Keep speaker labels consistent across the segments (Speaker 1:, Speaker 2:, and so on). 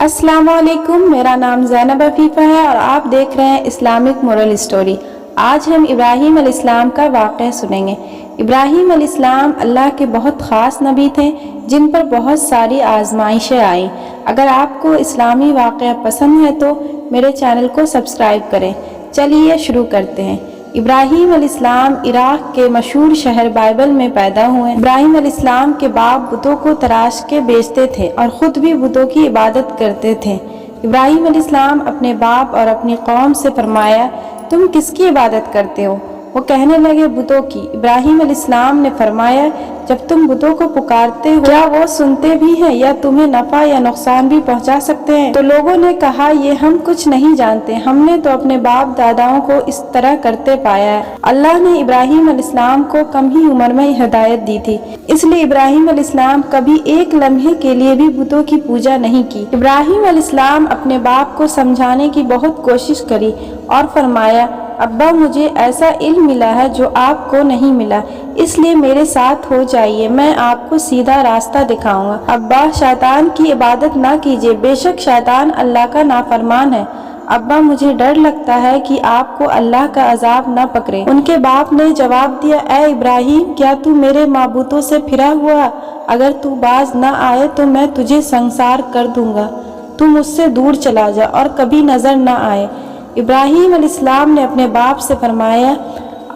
Speaker 1: अस्सलाम वालेकुम, मेरा नाम ज़ैनब अफीफ़ा है और आप देख रहे हैं इस्लामिक मोरल स्टोरी। आज हम इब्राहीम अलैहिस्सलाम का वाक़या सुनेंगे। इब्राहीम अलैहिस्सलाम अल्लाह के बहुत ख़ास नबी थे जिन पर बहुत सारी आजमाइशें आईं। अगर आपको इस्लामी वाक़या पसंद है तो मेरे चैनल को सब्सक्राइब करें। चलिए शुरू करते हैं। इब्राहीम अलैहिस्सलाम इराक़ के मशहूर शहर बाइबल में पैदा हुए। इब्राहीम अलैहिस्सलाम के बाप बुतों को तराश के बेचते थे और ख़ुद भी बुतों की इबादत करते थे। इब्राहीम अलैहिस्सलाम अपने बाप और अपनी कौम से फरमाया, तुम किसकी इबादत करते हो? वो कहने लगे, बुतों की। इब्राहीम अलैहिस्सलाम ने फरमाया, जब तुम बुतों को पुकारते हो क्या वो सुनते भी हैं या तुम्हें नफ़ा या नुकसान भी पहुंचा सकते हैं? तो लोगों ने कहा, ये हम कुछ नहीं जानते, हमने तो अपने बाप दादाओं को इस तरह करते पाया है। अल्लाह ने इब्राहीम अलैहिस्सलाम को कम ही उम्र में हिदायत दी थी, इसलिए इब्राहीम अलैहिस्सलाम कभी एक लम्हे के लिए भी बुतों की पूजा नहीं की। इब्राहीम अलैहिस्सलाम अपने बाप को समझाने की बहुत कोशिश करी और फरमाया, अब्बा मुझे ऐसा इल्म मिला है जो आपको नहीं मिला, इसलिए मेरे साथ हो जाइए, मैं आपको सीधा रास्ता दिखाऊंगा। अब्बा, शैतान की इबादत ना कीजिए, बेशक शैतान अल्लाह का नाफरमान है। अब्बा, मुझे डर लगता है कि आपको अल्लाह का अजाब ना पकड़े। उनके बाप ने जवाब दिया, ए इब्राहीम, क्या तू मेरे माबूतों से फिरा हुआ? अगर तू बाज ना आए तो मैं तुझे संसार कर दूंगा। तू मुझसे दूर चला जा और कभी नजर ना आए। इब्राहीम अलैहिस्सलाम ने अपने बाप से फरमाया,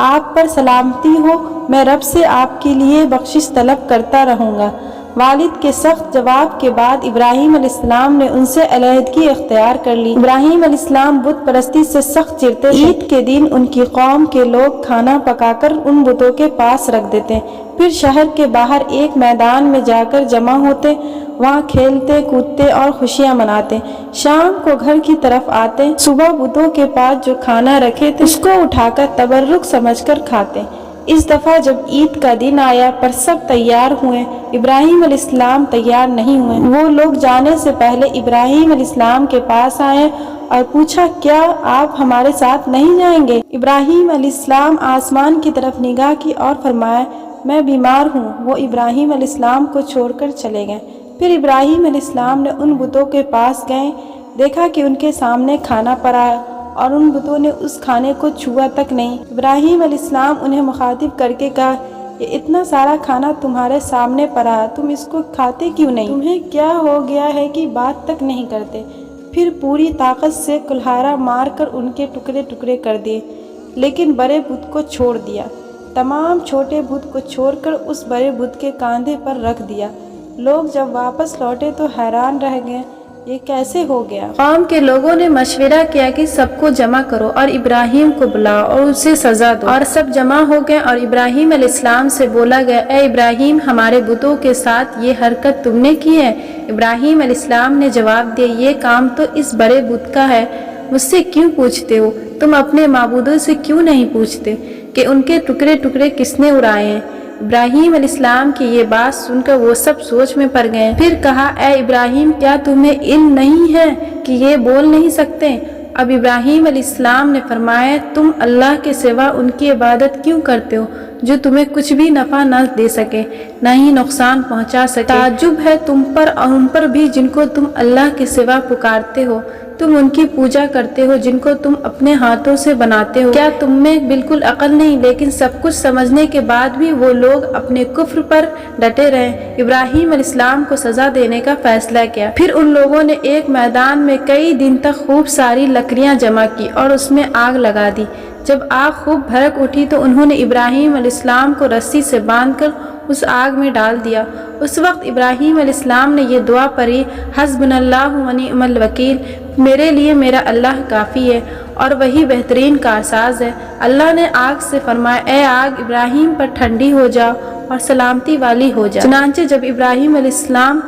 Speaker 1: आप पर सलामती हो, मैं रब से आपके लिए बख्शिश तलब करता रहूँगा। वालिद के सख्त जवाब के बाद इब्राहीम अलैहिस्सलाम ने उनसे अलहदगी इख्तियार कर ली। इब्राहीम अलैहिस्सलाम बुत परस्ती से सख्त चिढ़ते थे। ईद के दिन उनकी कौम के लोग खाना पकाकर उन बुतों के पास रख देते, फिर शहर के बाहर एक मैदान में जाकर जमा होते, वहाँ खेलते कूदते और खुशियाँ मनाते। शाम को घर की तरफ आते, सुबह बुतों के पास जो खाना रखे थे उसको उठाकर तबर्रुक समझकर खाते। इस दफ़ा जब ईद का दिन आया पर सब तैयार हुए, इब्राहीम अलैहिस्सलाम तैयार नहीं हुए। वो लोग जाने से पहले इब्राहीम अलैहिस्सलाम के पास आए और पूछा, क्या आप हमारे साथ नहीं जाएंगे? इब्राहीम अलैहिस्सलाम आसमान की तरफ निगाह की और फरमाया, मैं बीमार हूँ। वो इब्राहीम अलैहिस्सलाम को छोड़कर चले गए। फिर इब्राहीम अलैहिस्सलाम ने उन बुतों के पास गए, देखा कि उनके सामने खाना पड़ा है और उन बुतों ने उस खाने को छुआ तक नहीं। इब्राहीम अलैहिस्सलाम उन्हें मुखातिब करके कहा, ये इतना सारा खाना तुम्हारे सामने पड़ा है, तुम इसको खाते क्यों नहीं? तुम्हें क्या हो गया है कि बात तक नहीं करते? फिर पूरी ताकत से कुल्हाड़ा मारकर उनके टुकड़े टुकड़े कर दिए, लेकिन बड़े बुत को छोड़ दिया। तमाम छोटे बुत को छोड़कर उस बड़े बुत के कंधे पर रख दिया। लोग जब वापस लौटे तो हैरान रह गए, ये कैसे हो गया? कौम के लोगों ने मशवरा किया कि सबको जमा करो और इब्राहीम को बुलाओ और उसे सजा दो। और सब जमा हो गए और इब्राहीम अलैहिस्सलाम से बोला गया, ए इब्राहीम, हमारे बुतों के साथ ये हरकत तुमने की है? इब्राहीम अलैहिस्सलाम ने जवाब दिया, ये काम तो इस बड़े बुत का है, मुझसे क्यों पूछते हो? तुम अपने माबूदों से क्यों नहीं पूछते कि उनके टुकड़े टुकड़े किसने उड़ाए हैं? इब्राहीम अलैहिस्सलाम की ये बात सुनकर वो सब सोच में पड़ गए। फिर कहा, ए इब्राहीम, क्या तुम्हें इल्म नहीं है कि ये बोल नहीं सकते? अब इब्राहीम अलैहिस्सलाम ने फरमाया, तुम अल्लाह के सिवा उनकी इबादत क्यों करते हो जो तुम्हें कुछ भी नफ़ा न दे सके, न ही नुकसान पहुंचा सके? ताज्जुब है तुम पर और उन पर भी जिनको तुम अल्लाह के सिवा पुकारते हो। तुम उनकी पूजा करते हो जिनको तुम अपने हाथों से बनाते हो। क्या तुम में बिल्कुल अकल नहीं? लेकिन सब कुछ समझने के बाद भी वो लोग अपने कुफ्र पर डटे रहे। इब्राहीम अलैहिस्सलाम को सजा देने का फैसला किया। फिर उन लोगों ने एक मैदान में कई दिन तक खूब सारी लकड़ियां जमा की और उसमें आग लगा दी। जब आग खूब भड़क उठी तो उन्होंने इब्राहीम अलैहिस्सलाम को रस्सी से बांधकर उस आग में डाल दिया। उस वक्त इब्राहीम अलैहिस्सलाम ने ये दुआ पढ़ी, हस्बुनल्लाहु व निअमल वकील, मेरे लिए मेरा अल्लाह काफ़ी है और वही बेहतरीन कारसाज है। अल्लाह ने आग से फरमाया, ए आग, इब्राहीम पर ठंडी हो जाओ और सलामती वाली हो जाओ। चुनांचे जब इब्राहीम अलैहिस्सलाम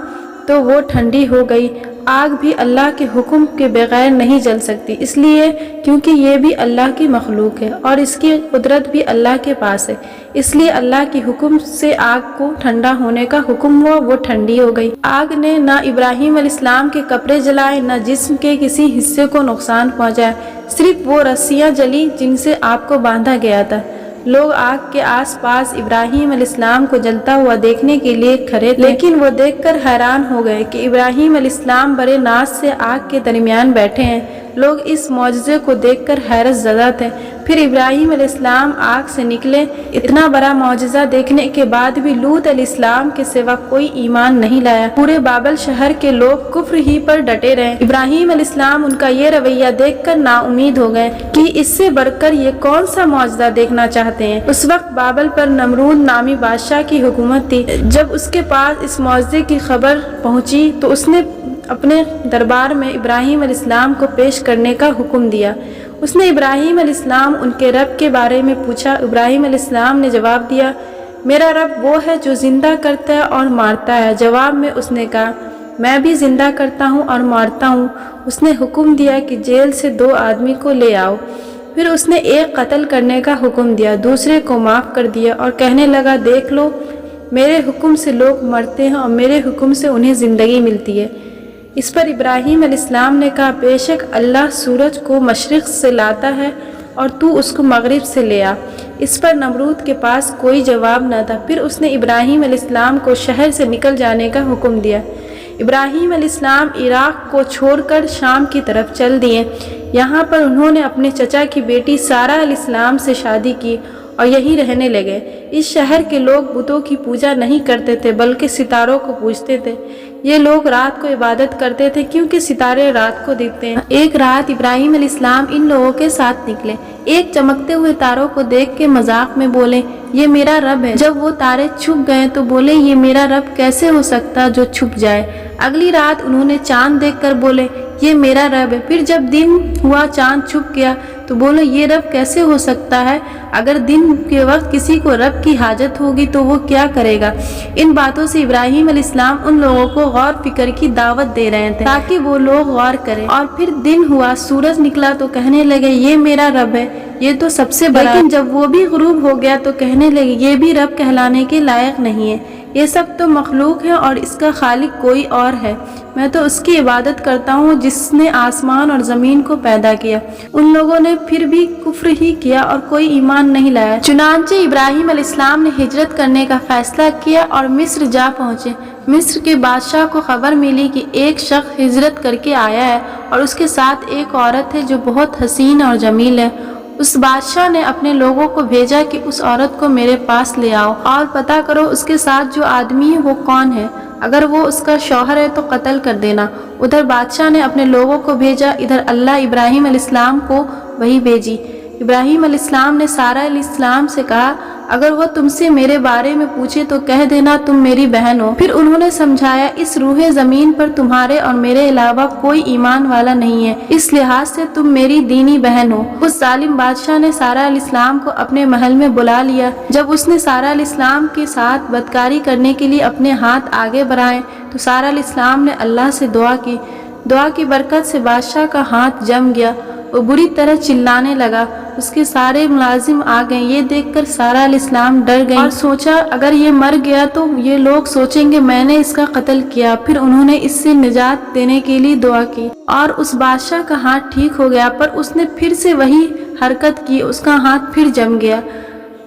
Speaker 1: तो वो ठंडी हो गई। आग भी अल्लाह के हुक्म के बगैर नहीं जल सकती, इसलिए क्योंकि ये भी अल्लाह की मखलूक है और इसकी कुदरत भी अल्लाह के पास है, इसलिए अल्लाह के हुक्म से आग को ठंडा होने का हुक्म हुआ, वो ठंडी हो गई। आग ने ना इब्राहीम अलैहिस्सलाम के कपड़े जलाए, ना जिस्म के किसी हिस्से को नुकसान पहुंचाया, सिर्फ वो रस्सियां जली जिनसे आपको बांधा गया था। लोग आग के आसपास इब्राहीम अलैहिस्सलाम को जलता हुआ देखने के लिए खड़े थे, लेकिन वो देखकर हैरान हो गए कि इब्राहीम अलैहिस्सलाम बड़े नाज से आग के दरमियान बैठे हैं। लोग इस मौजज़े को देखकर हैरत ज़दा थे। फिर इब्राहीम अलैहिस्सलाम आग से निकले। इतना बड़ा मौजज़ा देखने के बाद भी लूत अलैहिस्सलाम के सिवा कोई ईमान नहीं लाया। पूरे बाबल शहर के लोग कुफ्र ही पर डटे रहे। इब्राहीम अलैहिस्सलाम उनका ये रवैया देखकर नाउमीद हो गए कि इससे बढ़कर ये कौन सा मौजज़ा देखना चाहते हैं। उस वक्त बाबल पर नमरूद नामी बादशाह की हुकूमत थी। जब उसके पास इस मौजज़े की खबर पहुंची तो उसने अपने दरबार में इब्राहीम अलैहिस्सलाम को पेश करने का हुक्म दिया। उसने इब्राहीम अलैहिस्सलाम उनके रब के बारे में पूछा। इब्राहीम अलैहिस्सलाम ने जवाब दिया, मेरा रब वो है जो जिंदा करता है और मारता है। जवाब में उसने कहा, मैं भी जिंदा करता हूँ और मारता हूँ। उसने हुक्म दिया कि जेल से 2 आदमी को ले आओ। फिर उसने एक कत्ल करने का हुक्म दिया, दूसरे को माफ़ कर दिया और कहने लगा, देख लो, मेरे हुक्म से लोग मरते हैं और मेरे हुक्म से उन्हें ज़िंदगी मिलती है। इस पर इब्राहीम अलैहिस्सलाम ने कहा, बेशक अल्लाह सूरज को मशरिक़ से लाता है और तू उसको मगरिब से ले आ। इस पर नमरूद के पास कोई जवाब न था। फिर उसने इब्राहीम अलैहिस्सलाम को शहर से निकल जाने का हुक्म दिया। इब्राहीम अलैहिस्सलाम इराक़ को छोड़कर शाम की तरफ चल दिए। यहाँ पर उन्होंने अपने चचा की बेटी सारा अलैहिस्सलाम से शादी की और यहीं रहने लगे। इस शहर के लोग बुतों की पूजा नहीं करते थे बल्कि सितारों को पूजते थे। ये लोग रात को इबादत करते थे क्योंकि सितारे रात को दिखते हैं। एक रात इब्राहीम अलैहिस्सलाम इन लोगों के साथ निकले। एक चमकते हुए तारों को देख के मजाक में बोले, ये मेरा रब है। जब वो तारे छुप गए तो बोले, ये मेरा रब कैसे हो सकता जो छुप जाए। अगली रात उन्होंने चांद देखकर बोले, ये मेरा रब है। फिर जब दिन हुआ चांद छुप गया तो बोले, ये रब कैसे हो सकता है। अगर दिन के वक्त किसी को रब की हाजत होगी तो वो क्या करेगा। इन बातों से इब्राहीम अलैहिस्सलाम उन लोगों को गौर फिक्र की दावत दे रहे थे ताकि वो लोग गौर करें। और फिर दिन हुआ, सूरज निकला तो कहने लगे, ये मेरा रब है, ये तो सबसे बड़ा। लेकिन जब वो भी गुरूब हो गया तो कहने लगे, ये भी रब कहलाने के लायक नहीं है। ये सब तो मखलूक है और इसका खालिक कोई और है। मैं तो उसकी इबादत करता हूँ जिसने आसमान और ज़मीन को पैदा किया। उन लोगों ने फिर भी कुफ्र ही किया और कोई ईमान नहीं लाया। चुनांचे इब्राहीम अलैहिस्सलाम ने हिजरत करने का फैसला किया और मिस्र जा पहुँचे। मिस्र के बादशाह को खबर मिली कि एक शख्स हिजरत करके आया है और उसके साथ एक औरत है जो बहुत हसीन और जमील है। उस बादशाह ने अपने लोगों को भेजा कि उस औरत को मेरे पास ले आओ और पता करो उसके साथ जो आदमी है वो कौन है। अगर वो उसका शौहर है तो कत्ल कर देना। उधर बादशाह ने अपने लोगों को भेजा, इधर अल्लाह इब्राहीम अलैहिस्सलाम को वही भेजी। इब्राहीम अलैहिस्सलाम ने सारा अलैहिस्सलाम से कहा, अगर वो तुमसे मेरे बारे में पूछे तो कह देना तुम मेरी बहन हो। फिर उन्होंने समझाया, इस रूहे ज़मीन पर तुम्हारे और मेरे अलावा कोई ईमान वाला नहीं है, इस लिहाज से तुम मेरी दीनी बहन हो। उस जालिम बादशाह ने सारा अलैहिस्सलाम को अपने महल में बुला लिया। जब उसने सारा अलैहिस्सलाम के साथ बदकारी करने के लिए अपने हाथ आगे बढ़ाए तो सारा अलैहिस्सलाम ने अल्लाह से दुआ की। दुआ की बरकत से बादशाह का हाथ जम गया। वो बुरी तरह चिल्लाने लगा। उसके सारे मुलाजिम आ गए। ये देखकर सारा अलैहिस्सलाम डर गई और सोचा, अगर ये मर गया तो ये लोग सोचेंगे मैंने इसका कत्ल किया। फिर उन्होंने इससे निजात देने के लिए दुआ की और उस बादशाह का हाथ ठीक हो गया। पर उसने फिर से वही हरकत की, उसका हाथ फिर जम गया।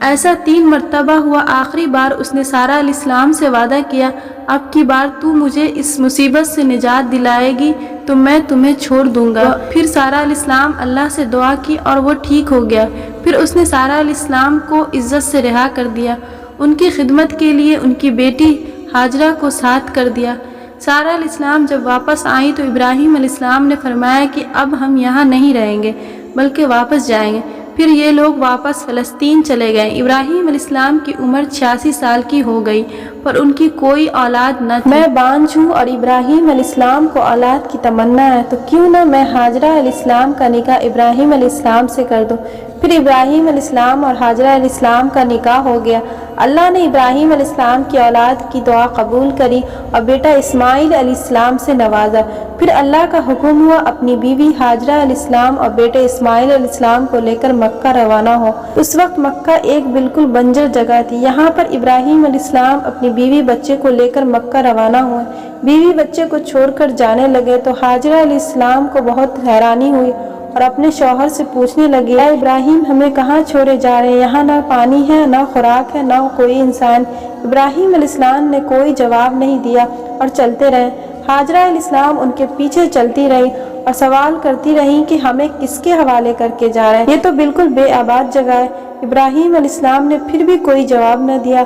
Speaker 1: ऐसा 3 मरतबा हुआ। आखिरी बार उसने सारा अलैहिस्सलाम से वादा किया, अब की बार तू मुझे इस मुसीबत से निजात दिलाएगी तो मैं तुम्हें छोड़ दूंगा। फिर सारा अलैहिस्सलाम अल्लाह से दुआ की और वो ठीक हो गया। फिर उसने सारा अलैहिस्सलाम को इज्जत से रिहा कर दिया। उनकी खिदमत के लिए उनकी बेटी हाजरा को साथ कर दिया। सारा अलैहिस्सलाम जब वापस आई तो इब्राहीम अलैहिस्सलाम ने फरमाया कि अब हम यहाँ नहीं रहेंगे बल्कि वापस जाएंगे। फिर ये लोग वापस फ़लस्तीन चले गए। इब्राहीम अलैहिस्सलाम की उम्र 86 साल की हो गई पर उनकी कोई औलाद न थी। मैं बांझ हूँ और इब्राहीम अलैहिस्सलाम को औलाद की तमन्ना है, तो क्यों न मैं हाजरा अलैहिस्सलाम का निकाह इब्राहीम अलैहिस्सलाम से कर दूँ। फिर इब्राहीम अलैहिस्सलाम और हाजरा अलैहिस्सलाम का निकाह हो गया। अल्लाह ने इब्राहीम अलैहिस्सलाम की औलाद की दुआ कबूल करी और बेटा इस्माइल अलैहिस्सलाम से नवाजा। फिर अल्लाह का हुक्म हुआ अपनी बीवी हाजरा अलैहिस्सलाम और बेटे इस्माइल अलैहिस्सलाम को लेकर मक्का रवाना हो। उस वक्त मक्का एक बिल्कुल बंजर जगह थी। यहाँ पर इब्राहीम अलैहिस्सलाम अपनी बीवी बच्चे को लेकर मक्का रवाना हुए। बीवी बच्चे को छोड़कर जाने लगे तो हाजरा अलैहिस्सलाम को बहुत हैरानी हुई اور اپنے شوہر سے پوچھنے لگے، اے ابراہیم ہمیں کہاں چھوڑے جا رہے ہیں؟ یہاں نہ پانی ہے، نہ خوراک ہے، نہ کوئی انسان۔ ابراہیم علیہ السلام نے کوئی جواب نہیں دیا اور چلتے رہے۔ ہاجرہ علیہ السلام ان کے پیچھے چلتی رہی اور سوال کرتی رہی کہ ہمیں کس کے حوالے کر کے جا رہے ہیں؟ یہ تو بالکل بے آباد جگہ ہے۔ ابراہیم علیہ السلام نے پھر بھی کوئی جواب نہ دیا۔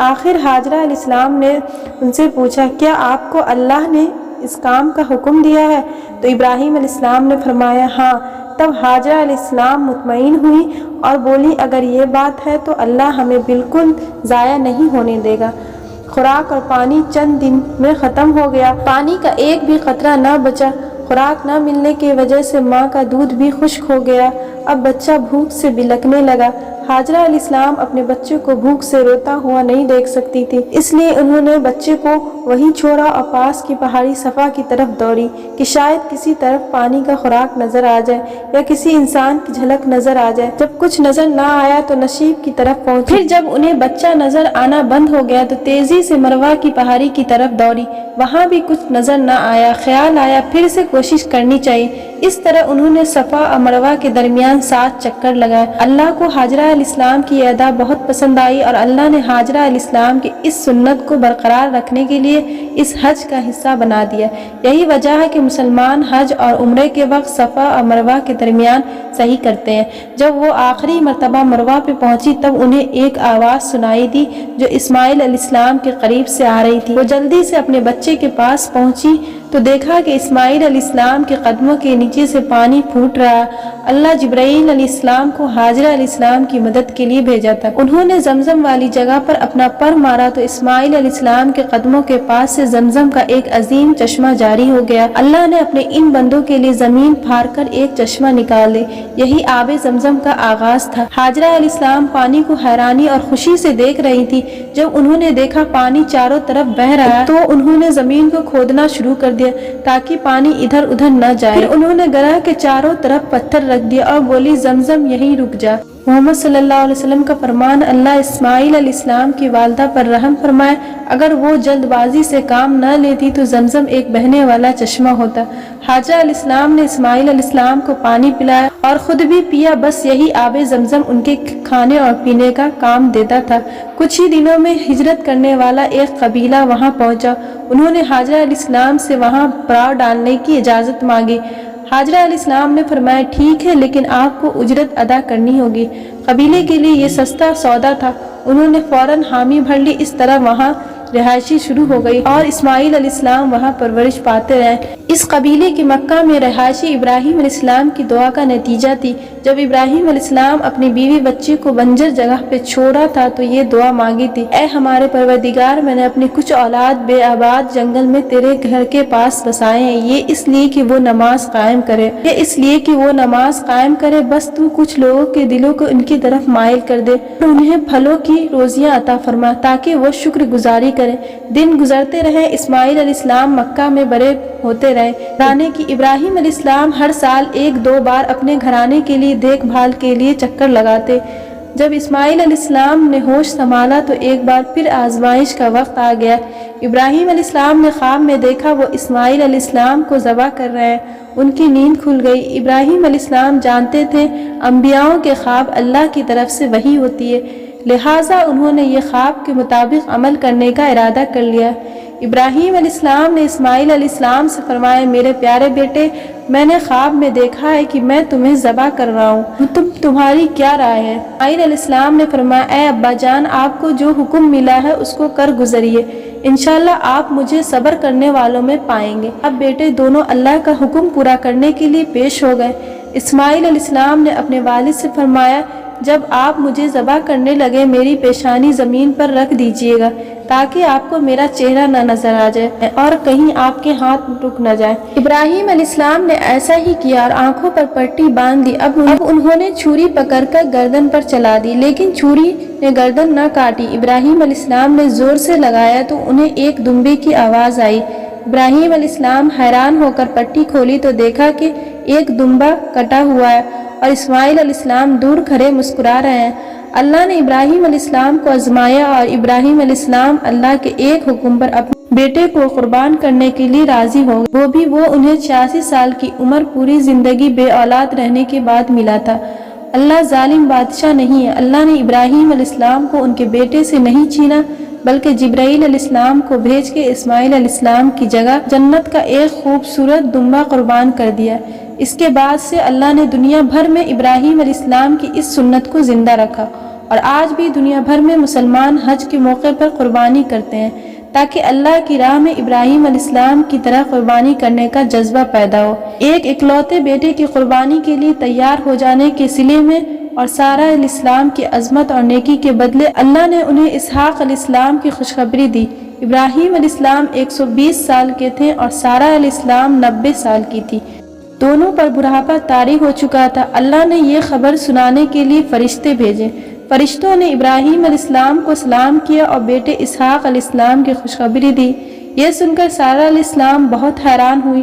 Speaker 1: آخر ہاجرہ علیہ السلام نے ان سے پوچھا، کیا آپ کو اللہ نے اس کام کا حکم دیا ہے؟ تو ابراہیم علیہ السلام نے فرمایا ہاں۔ تب ہاجرہ علیہ السلام مطمئن ہوئی اور بولی، اگر یہ بات ہے تو اللہ ہمیں بالکل ضائع نہیں ہونے دے گا۔ خوراک اور پانی چند دن میں ختم ہو گیا، پانی کا ایک بھی قطرہ نہ بچا۔ خوراک نہ ملنے کی وجہ سے ماں کا دودھ بھی خشک ہو گیا۔ اب بچہ بھوک سے بلکنے لگا۔ ہاجرہ علیہ السلام اپنے بچے کو بھوک سے روتا ہوا نہیں دیکھ سکتی تھی، اس لیے انہوں نے بچے کو وہیں چھوڑا اور پاس کی پہاڑی صفا کی طرف دوڑی کہ شاید کسی طرف پانی کا خوراک نظر آ جائے یا کسی انسان کی جھلک نظر آ جائے۔ جب کچھ نظر نہ آیا تو نشیب کی طرف پہنچی۔ پھر جب انہیں بچہ نظر آنا بند ہو گیا تو تیزی سے مروہ کی پہاڑی کی طرف دوڑی، وہاں بھی کچھ نظر نہ آیا۔ خیال آیا پھر سے کوشش کرنی چاہیے۔ اس طرح انہوں نے صفا اور مروہ کے درمیان 7 چکر لگائے۔ اللہ کو ہاجرہ علیہ السلام کی ادا بہت پسند آئی اور اللہ نے ہاجرہ علیہ السلام کی اس سنت کو برقرار رکھنے کے لیے اس حج کا حصہ بنا دیا۔ یہی وجہ ہے کہ مسلمان حج اور عمرے کے وقت صفا اور مروہ کے درمیان صحیح کرتے ہیں۔ جب وہ آخری مرتبہ مروہ پہ پہنچی تب انہیں ایک آواز سنائی دی جو اسماعیل علیہ السلام کے قریب سے آ رہی تھی۔ وہ جلدی سے اپنے بچے کے پاس پہنچی تو دیکھا کہ اسماعیل علیہ السلام کے قدموں کے نیچے سے پانی پھوٹ رہا۔ اللہ جبرائیل علیہ السلام کو ہاجرہ علیہ السلام کی مدد کے لیے بھیجا تھا۔ انہوں نے زمزم والی جگہ پر اپنا پر مارا تو اسماعیل علیہ السلام کے قدموں کے پاس سے زمزم کا ایک عظیم چشمہ جاری ہو گیا۔ اللہ نے اپنے ان بندوں کے لیے زمین پھاڑ کر ایک چشمہ نکال دی، یہی آب زمزم کا آغاز تھا۔ ہاجرہ علیہ السلام پانی کو حیرانی اور خوشی سے دیکھ رہی تھی۔ جب انہوں نے دیکھا پانی چاروں طرف بہہ رہا تو انہوں نے زمین کو کھودنا شروع کر دیا تاکہ پانی ادھر ادھر نہ جائے۔ پھر انہوں نے گرہ کے چاروں طرف پتھر رکھ دیا اور بولی، زمزم یہیں رک جا۔ محمد صلی اللہ علیہ وسلم کا فرمان، اللہ اسماعیل علیہ السلام کی والدہ پر رحم فرمائے، اگر وہ جلد بازی سے کام نہ لیتی تو زمزم ایک بہنے والا چشمہ ہوتا۔ ہاجرہ علیہ السلام نے اسماعیل علیہ السلام کو پانی پلایا اور خود بھی پیا، بس یہی آب زمزم ان کے کھانے اور پینے کا کام دیتا تھا۔ کچھ ہی دنوں میں ہجرت کرنے والا ایک قبیلہ وہاں پہنچا۔ انہوں نے ہاجرہ علیہ السلام سے وہاں پڑاؤ ڈالنے کی اجازت مانگی۔ ہاجرہ علیہ السلام نے فرمایا، ٹھیک ہے، لیکن آپ کو اجرت ادا کرنی ہوگی۔ قبیلے کے لیے یہ سستا سودا تھا۔ انہوں نے فوراً حامی بھر لی۔ اس طرح وہاں رہائشی شروع ہو گئی اور اسماعیل علیہ السلام وہاں پرورش پاتے رہے۔ اس قبیلے کی مکہ میں رہائشی ابراہیم علیہ السلام کی دعا کا نتیجہ تھی۔ جب ابراہیم علیہ السلام اپنی بیوی بچے کو بنجر جگہ پہ چھوڑا تھا تو یہ دعا مانگی تھی، اے ہمارے پروردگار، میں نے اپنی کچھ اولاد بے آباد جنگل میں تیرے گھر کے پاس بسائے ہیں، یہ اس لیے کہ وہ نماز قائم کرے، بس تو کچھ لوگوں کے دلوں کو ان کی طرف مائل کر دے، انہیں پھلوں کی روزیاں عطا فرما تاکہ وہ شکر گزاری کریں۔ دن گزرتے رہے، اسماعیل علیہ السلام مکہ میں بڑے ہوتے رہے۔ گھرانے کی ابراہیم علیہ السلام ہر سال 1-2 بار اپنے گھرانے کے لیے دیکھ بھال کے لیے چکر لگاتے۔ جب اسماعیل علیہ السلام نے ہوش سنبھالا تو ایک بار پھر آزمائش کا وقت آ گیا۔ ابراہیم علیہ السلام نے خواب میں دیکھا وہ اسماعیل علیہ السلام کو ذبح کر رہے ہیں۔ ان کی نیند کھل گئی۔ ابراہیم علیہ السلام جانتے تھے انبیاؤں کے خواب اللہ کی طرف سے وحی ہوتی ہے، لہٰذا انہوں نے یہ خواب کے مطابق عمل کرنے کا ارادہ کر لیا۔ ابراہیم علیہ السلام نے اسماعیل علیہ السلام سے فرمایا، میرے پیارے بیٹے، میں نے خواب میں دیکھا ہے کہ میں تمہیں ذبح کر رہا ہوں، تمہاری کیا رائے ہے؟ اسماعیل علیہ السلام نے فرمایا، اے ابا جان، آپ کو جو حکم ملا ہے اس کو کر گزریے، انشاءاللہ آپ مجھے صبر کرنے والوں میں پائیں گے۔ اب بیٹے دونوں اللہ کا حکم پورا کرنے کے لیے پیش ہو گئے۔ اسماعیل علیہ السلام نے اپنے والد سے فرمایا، جب آپ مجھے ذبح کرنے لگے میری پیشانی زمین پر رکھ دیجیے گا تاکہ آپ کو میرا چہرہ نہ نظر آ جائے اور کہیں آپ کے ہاتھ رک نہ جائے۔ ابراہیم علیہ السلام نے ایسا ہی کیا اور آنکھوں پر پٹی باندھ دی۔ اب انہوں نے چھری پکڑ کر گردن پر چلا دی، لیکن چھری نے گردن نہ کاٹی۔ ابراہیم علیہ السلام نے زور سے لگایا تو انہیں ایک دمبے کی آواز آئی۔ ابراہیم علیہ السلام حیران ہو کر پٹی کھولی تو دیکھا کہ ایک دمبا کٹا ہوا ہے اور اسماعیل علیہ السلام دور کھڑے مسکرا رہے ہیں۔ اللہ نے ابراہیم علیہ السلام کو آزمایا اور ابراہیم علیہ السلام اللہ کے ایک حکم پر بیٹے کو قربان کرنے کے لیے راضی ہو گئے، وہ بھی انہیں 86 سال کی عمر پوری زندگی بے اولاد رہنے کے بعد ملا تھا۔ اللہ ظالم بادشاہ نہیں ہے۔ اللہ نے ابراہیم علیہ السلام کو ان کے بیٹے سے نہیں چھینا بلکہ جبرائیل علیہ السلام کو بھیج کے اسماعیل علیہ السلام کی جگہ جنت کا ایک خوبصورت دمبا قربان کر دیا۔ اس کے بعد سے اللہ نے دنیا بھر میں ابراہیم علیہ السلام کی اس سنت کو زندہ رکھا، اور آج بھی دنیا بھر میں مسلمان حج کے موقع پر قربانی کرتے ہیں تاکہ اللہ کی راہ میں ابراہیم علیہ السلام کی طرح قربانی کرنے کا جذبہ پیدا ہو۔ ایک اکلوتے بیٹے کی قربانی کے لیے تیار ہو جانے کے صلے میں اور سارہ علیہ السلام کی عظمت اور نیکی کے بدلے اللہ نے انہیں اسحاق علیہ السلام کی خوشخبری دی۔ ابراہیم علیہ السلام 120 سال کے تھے اور سارہ علیہ السلام 90 سال کی تھی۔ دونوں پر بڑھاپا طاری ہو چکا تھا۔ اللہ نے یہ خبر سنانے کے لیے فرشتے بھیجے۔ فرشتوں نے ابراہیم علیہ السلام کو سلام کیا اور بیٹے اسحاق علیہ السلام کی خوشخبری دی۔ یہ سن کر سارہ علیہ السلام بہت حیران ہوئی،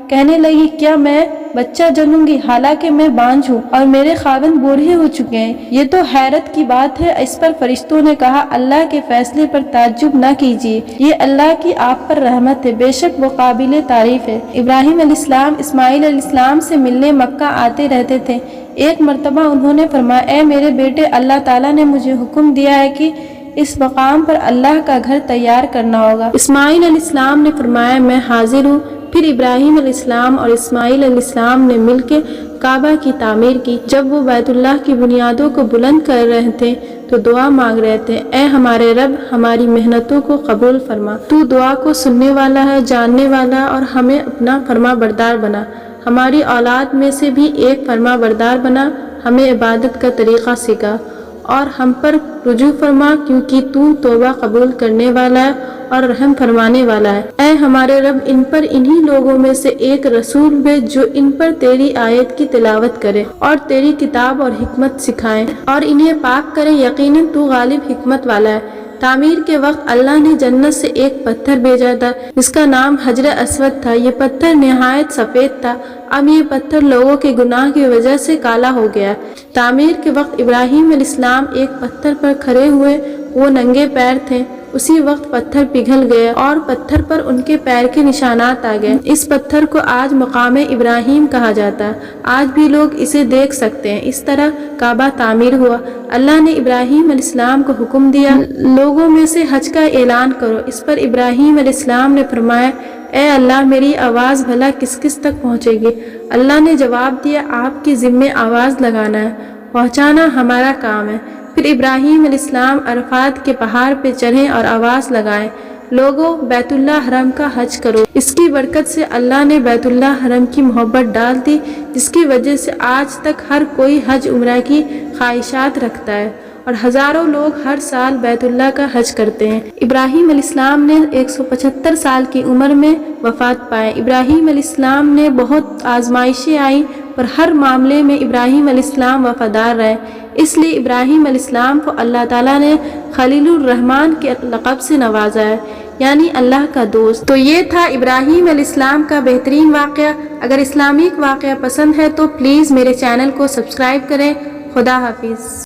Speaker 1: کہنے لگی کیا میں بچہ جنوں گی حالانکہ میں بانجھ ہوں اور میرے خاوند بوڑھے ہو چکے ہیں؟ یہ تو حیرت کی بات ہے۔ اس پر فرشتوں نے کہا اللہ کے فیصلے پر تعجب نہ کیجیے، یہ اللہ کی آپ پر رحمت ہے، بے شک وہ قابل تعریف ہے۔ ابراہیم علیہ السلام اسماعیل علیہ السلام سے ملنے مکہ آتے رہتے تھے۔ ایک مرتبہ انہوں نے فرمایا اے میرے بیٹے، اللہ تعالیٰ نے مجھے حکم دیا ہے کہ اس مقام پر اللہ کا گھر تیار کرنا ہوگا۔ اسماعیل علیہ السلام نے فرمایا میں حاضر ہوں۔ پھر ابراہیم علیہ السلام اور اسماعیل علیہ السلام نے مل کے کعبہ کی تعمیر کی۔ جب وہ بیت اللہ کی بنیادوں کو بلند کر رہے تھے تو دعا مانگ رہے تھے، اے ہمارے رب ہماری محنتوں کو قبول فرما، تو دعا کو سننے والا ہے، جاننے والا، اور ہمیں اپنا فرما بردار بنا، ہماری اولاد میں سے بھی ایک فرما بردار بنا، ہمیں عبادت کا طریقہ سکھا اور ہم پر رجوع فرما کیونکہ تو توبہ قبول کرنے والا ہے اور رحم فرمانے والا ہے۔ اے ہمارے رب ان پر انہی لوگوں میں سے ایک رسول بھیج جو ان پر تیری آیت کی تلاوت کرے اور تیری کتاب اور حکمت سکھائے اور انہیں پاک کرے، یقیناً تو غالب حکمت والا ہے۔ تعمیر کے وقت اللہ نے جنت سے ایک پتھر بھیجا تھا جس کا نام حجر اسود تھا۔ یہ پتھر نہایت سفید تھا۔ اب یہ پتھر لوگوں کے گناہ کی وجہ سے کالا ہو گیا۔ تعمیر کے وقت ابراہیم علیہ السلام ایک پتھر پر کھڑے ہوئے، وہ ننگے پیر تھے۔ اسی وقت پتھر پگھل گیا اور پتھر پر ان کے پیر کے نشانات آ گئے۔ اس پتھر کو آج مقام ابراہیم کہا جاتا ہے۔ آج بھی لوگ اسے دیکھ سکتے ہیں۔ اس طرح کعبہ تعمیر ہوا۔ اللہ نے ابراہیم علیہ السلام کو حکم دیا لوگوں میں سے حج کا اعلان کرو۔ اس پر ابراہیم علیہ السلام نے فرمایا اے اللہ میری آواز بھلا کس کس تک پہنچے گی؟ اللہ نے جواب دیا آپ کے ذمے آواز لگانا ہے، پہنچانا ہمارا کام ہے۔ پھر ابراہیم علیہ السلام عرفات کے پہاڑ پہ چڑھے اور آواز لگائے لوگوں بیت اللہ حرم کا حج کرو۔ اس کی برکت سے اللہ نے بیت اللہ حرم کی محبت ڈال دی جس کی وجہ سے آج تک ہر کوئی حج عمرہ کی خواہشات رکھتا ہے اور ہزاروں لوگ ہر سال بیت اللہ کا حج کرتے ہیں۔ ابراہیم علیہ السلام نے 175 سال کی عمر میں وفات پائے۔ ابراہیم علیہ السلام نے بہت آزمائشیں آئیں پر ہر معاملے میں ابراہیم علیہ السلام وفادار رہے، اس لیے ابراہیم علیہ السلام کو اللہ تعالیٰ نے خلیل الرحمن کے لقب سے نوازا ہے، یعنی اللہ کا دوست۔ تو یہ تھا ابراہیم علیہ السلام کا بہترین واقعہ۔ اگر اسلامک واقعہ پسند ہے تو پلیز میرے چینل کو سبسکرائب کریں۔ خدا حافظ۔